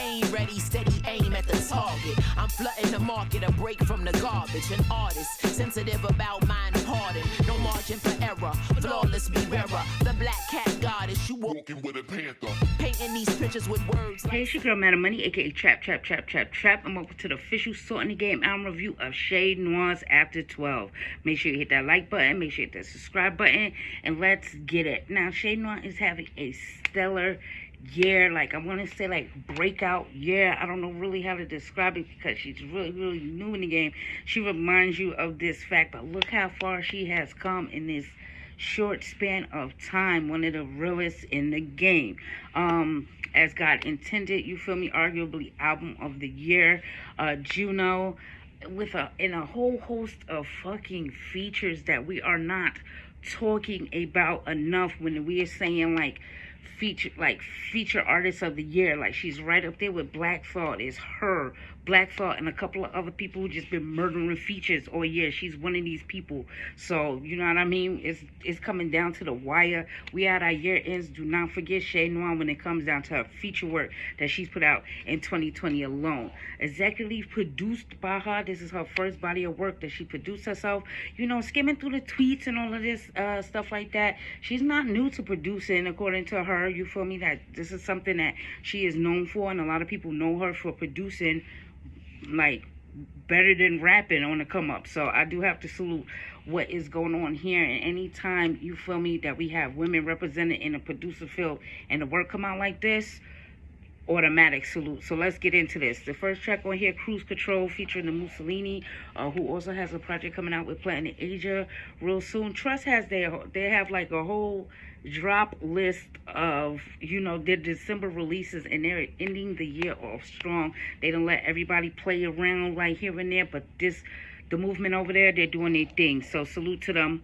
game ready, steady aim at the target. I'm flooding the market, a break from the garbage. An artist, sensitive about mind pardon. No margin for error, flawless be rarer. The black cat goddess, you walking with a panther. Painting these pictures with words. Hey, it's your girl, Madam Money, aka Trap. I'm over to the official Salt in the Game album review of Shade Noir's After 12. Make sure you hit that like button, make sure you hit that subscribe button, and let's get it. Now, Shade Noir is having a stellar year, like I want to say like breakout year. I don't know really how to describe it because she's really new in the game. She reminds you of this fact, but look how far she has come in this short span of time. One of the realest in the game. As God intended, you feel me? Arguably album of the year. Juno with a whole host of fucking features that we are not talking about enough when we are saying like feature artist of the year. Like she's right up there with Black Thought. It's her, Black Thought, and a couple of other people who just been murdering features all year. She's one of these people. So you know what I mean? It's coming down to the wire. We at our year ends. Do not forget Shade Noir when it comes down to her feature work that she's put out in 2020 alone. Executively produced by her. This is her first body of work that she produced herself. You know, skimming through the tweets and all of this stuff like that. She's not new to producing, according to her. You feel me? That this is something that she is known for, and a lot of people know her for producing like better than rapping on the come up. So I do have to salute what is going on here. And anytime you feel me that we have women represented in the producer field and the work come out like this, automatic salute. So let's get into this. The first track on here, Cruise Control, featuring the Mussolini, who also has a project coming out with Platinum Asia real soon. Trust has they have like a whole drop list of, you know, their December releases, and they're ending the year off strong. They don't let everybody play around like here and there, but the movement over there, they're doing their thing. So salute to them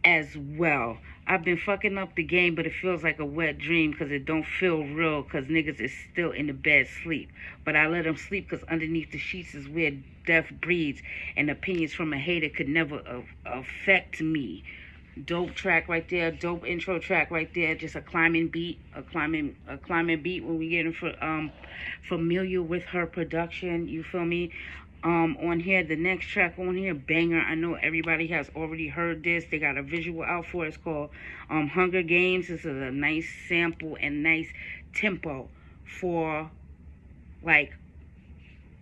as well. I've been fucking up the game, but it feels like a wet dream because it don't feel real because niggas is still in the bed sleep. But I let them sleep because underneath the sheets is where death breeds, and opinions from a hater could never affect me. Dope track right there, dope intro track right there. Just a climbing beat, a climbing beat when we get familiar with her production. You feel me? On here, the next track on here, banger. I know everybody has already heard this. They got a visual out for it. It's called Hunger Games. This is a nice sample and nice tempo for like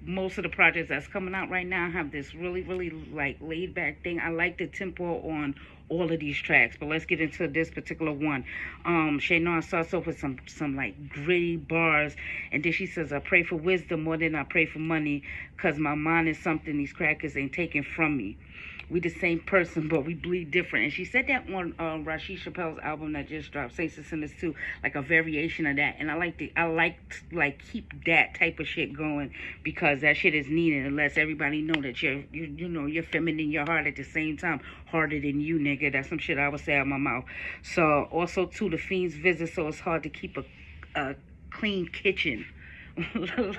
most of the projects that's coming out right now. Have this really like laid back thing. I like the tempo on all of these tracks, but let's get into this particular one. Shade Noir starts off with some like gritty bars, and then she says, I pray for wisdom more than I pray for money, cause my mind is something these crackers ain't taking from me. We the same person, but we bleed different. And she said that on Rashid Chappelle's album that just dropped, Saints and Sinners 2, like a variation of that. And I like keep that type of shit going because that shit is needed. It lets everybody know that you're feminine, your heart at the same time, harder than you, nigga. That's some shit I would say out my mouth. So also too, the Fiends visit, so it's hard to keep a clean kitchen.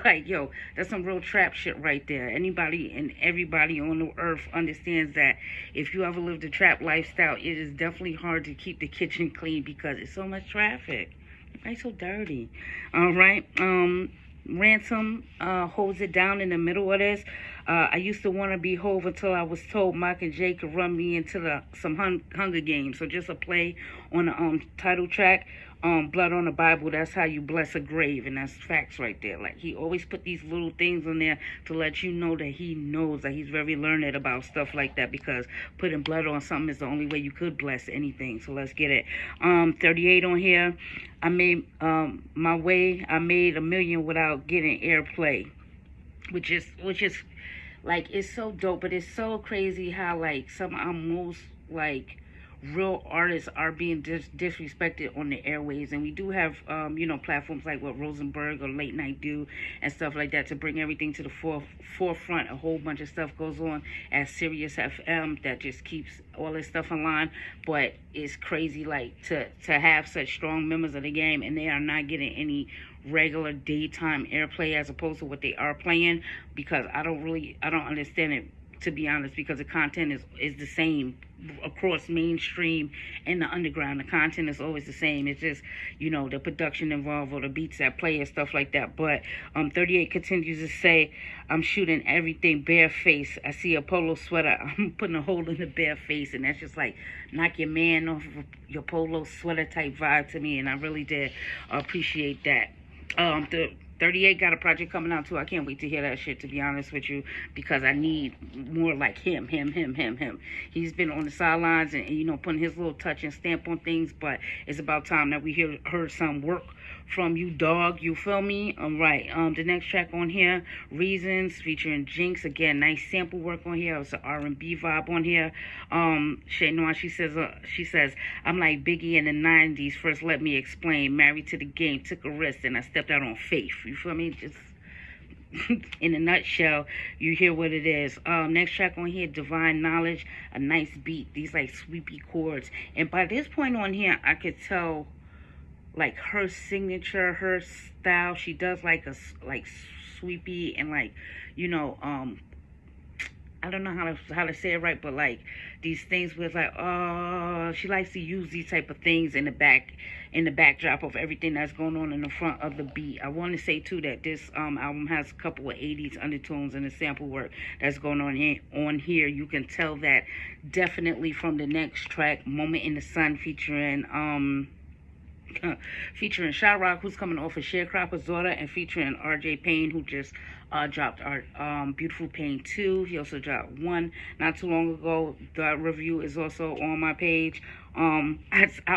Like, yo, that's some real trap shit right there. Anybody and everybody on the earth understands that if you ever lived a trap lifestyle, it is definitely hard to keep the kitchen clean because it's so much traffic. It's so dirty. All right. Ransom holds it down in the middle of this. I used to want to be Hove until I was told Mike and Jay could run me into some Hunger Games. So just a play on the title track. Blood on the Bible, that's how you bless a grave, and that's facts right there. Like, he always put these little things on there to let you know that he knows that he's very learned about stuff like that, because putting blood on something is the only way you could bless anything. So let's get it. 38 on here. I made my way. I made $1 million without getting airplay, which is like, it's so dope, but it's so crazy how like some of our most like real artists are being disrespected on the airways. And we do have platforms like what Rosenberg or Late Night do and stuff like that to bring everything to the forefront. A whole bunch of stuff goes on at Sirius FM that just keeps all this stuff in line. But it's crazy like to have such strong members of the game and they are not getting any regular daytime airplay as opposed to what they are playing, because I don't understand it to be honest, because the content is the same across mainstream and the underground. The content is always the same. It's just, the production involved or the beats that play and stuff like that. But 38 continues to say, I'm shooting everything bare face. I see a polo sweater. I'm putting a hole in the bare face. And that's just like knock your man off of your polo sweater type vibe to me. And I really did appreciate that. The 38 got a project coming out too. I can't wait to hear that shit, to be honest with you, because I need more like him. He's been on the sidelines and putting his little touch and stamp on things, but it's about time that we heard some work from you, dog. You feel me? Right. The next track on here, Reasons, featuring Jinx. Again, nice sample work on here. It's an R&B vibe on here. Shay Noir, she says, I'm like Biggie in the 90s. First, let me explain. Married to the game, took a risk, and I stepped out on faith. You feel me? Just in a nutshell, you hear what it is. Next track on here, Divine Knowledge, a nice beat. These like sweepy chords. And by this point on here, I could tell like her signature, her style. She does like a sweepy and like, I don't know how to say it right, but like these things with like, she likes to use these type of things in the backdrop of everything that's going on in the front of the beat. I want to say too that this album has a couple of 80s undertones in the sample work that's going on here. You can tell that definitely from the next track, Moment in the Sun, featuring Shyrock, who's coming off of Sharecropper's Daughter, and featuring RJ Payne, who just dropped Beautiful Pain 2. He also dropped 1 not too long ago. The review is also on my page. I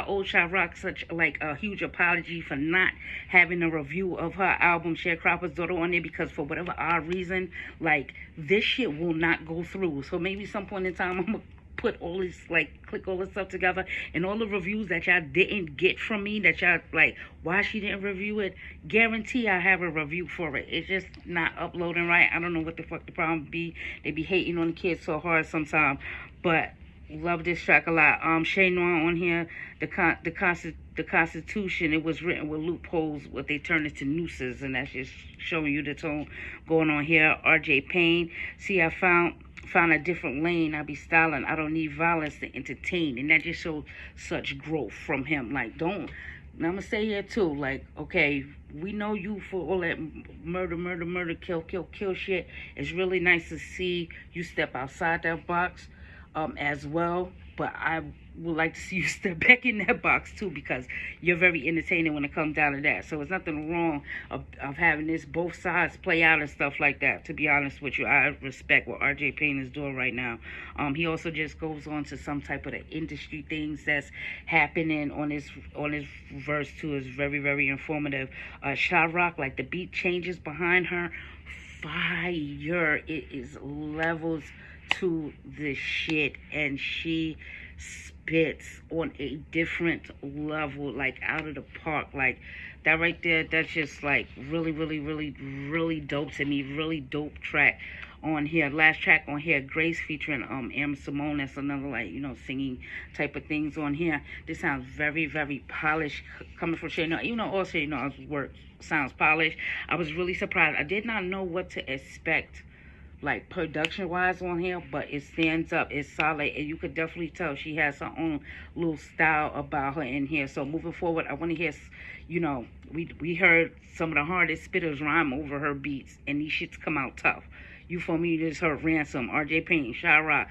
owe Shyrock such like a huge apology for not having a review of her album Sharecropper's Daughter on there, because for whatever odd reason, like this shit will not go through. So maybe some point in time I'm gonna put all this, like, click all this stuff together, and all the reviews that y'all didn't get from me, that y'all like why she didn't review it, guarantee I have a review for it. It's just not uploading right. I don't know what the fuck the problem be. They be hating on the kids so hard sometimes, but love this track a lot. Shay Noir on here, the Constitution, it was written with loopholes, what they turned into nooses, and that's just showing you the tone going on here. RJ Payne, see, I found a different lane. I be styling. I don't need violence to entertain. And that just shows such growth from him. Like, don't. And I'm going to say here, too. Like, okay, we know you for all that murder, kill shit. It's really nice to see you step outside that box as well. But I would like to see you step back in that box, too, because you're very entertaining when it comes down to that. So there's nothing wrong of having this both sides play out and stuff like that. To be honest with you, I respect what RJ Payne is doing right now. He also just goes on to some type of the industry things that's happening on his verse, too. Is very, very informative. Shyrock, like the beat changes behind her, fire. It is levels to the shit, and she spits on a different level, like out of the park. Like that right there, that's just like really, really, really, really dope to me. Really dope track on here. Last track on here, Grace, featuring Am Simone. That's another like, singing type of things on here. This sounds very, very polished coming from Shay Noir. All Shay Noir's work sounds polished. I was really surprised. I did not know what to expect, like production wise on here, but it stands up, it's solid, and you could definitely tell she has her own little style about her in here. So moving forward, I want to hear, we heard some of the hardest spitters rhyme over her beats, and these shits come out tough. You feel me? You just heard Ransom, RJ Payne, Shyrock,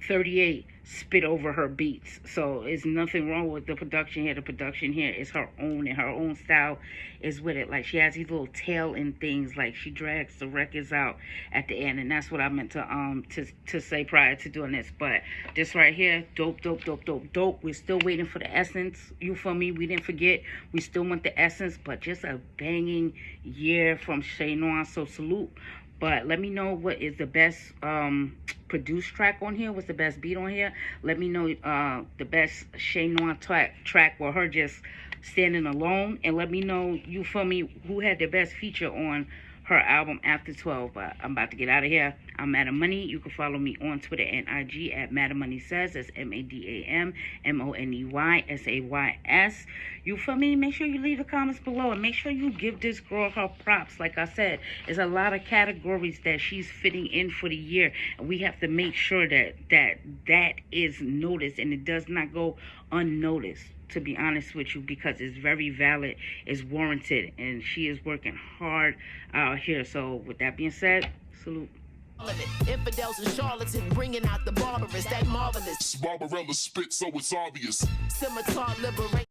38 spit over her beats. So there's nothing wrong with the production here. The production here is her own, and her own style is with it. Like she has these little tail end things, like she drags the records out at the end, and that's what I meant to say prior to doing this. But this right here, dope. We're still waiting for the essence. You feel me? We didn't forget. We still want the essence, but just a banging year from Shay Noir. So salute. But let me know what is the best produced track on here. What's the best beat on here? Let me know the best Shay Noir track with her just standing alone. And let me know, you feel me, who had the best feature on her album After 12. But I'm about to get out of here. I'm Madam Money. You can follow me on Twitter and IG at Madam Money Says. That's MADAMMONEYSAYS. You feel me? Make sure you leave the comments below and make sure you give this girl her props. Like I said, there's a lot of categories that she's fitting in for the year, and we have to make sure that is noticed and it does not go unnoticed, to be honest with you, because it's very valid, it's warranted, and she is working hard out here. So with that being said, salute. Infidels and charlatans bringing out the barbarous, that marvelous. Barbarella spit so it's obvious. Scimitar liberate.